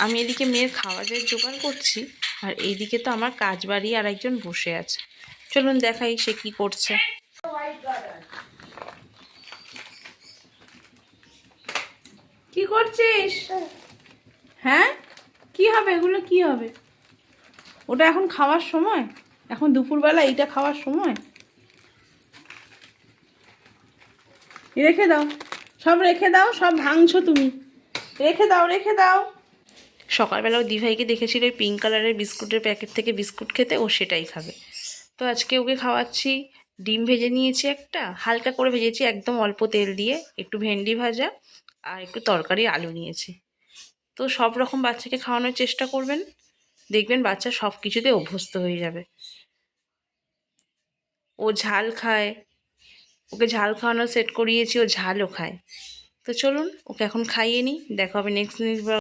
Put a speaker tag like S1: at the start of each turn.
S1: আমি এদিকে মেয়ের খাওয়ারের জোগাড় করছি, আর এইদিকে তো আমার কাজ বাড়িয়ে আর একজন বসে আছে। চলুন দেখাই সে কি করছে। কি করছিস? হ্যাঁ, কি হবে এগুলো? কি হবে? ওটা এখন খাওয়ার সময়? এখন দুপুরবেলা এইটা খাওয়ার সময়? রেখে দাও, সব রেখে দাও, সব ভাঙছো তুমি। রেখে দাও, রেখে দাও। সকালবেলাও দিভাইকে দেখেছিল ওই পিঙ্ক কালারের বিস্কুটের প্যাকেট থেকে বিস্কুট খেতে, ও সেটাই খাবে। তো আজকে ওকে খাওয়াচ্ছি। ডিম ভেজে নিয়েছি, একটা হালকা করে ভেজেছি, একদম অল্প তেল দিয়ে, একটু ভেন্ডি ভাজা আর একটু তরকারি আলু নিয়েছি। তো সব রকম বাচ্চাকে খাওয়ানোর চেষ্টা করবেন, দেখবেন বাচ্চা সব কিছুতে অভ্যস্ত হয়ে যাবে। ও ঝাল খায়, ওকে ঝাল খাওয়ানো সেট করিয়েছি, ও ঝালও খায়। তো চলুন ওকে এখন খাইয়ে নিই, দেখা হবে নেক্সট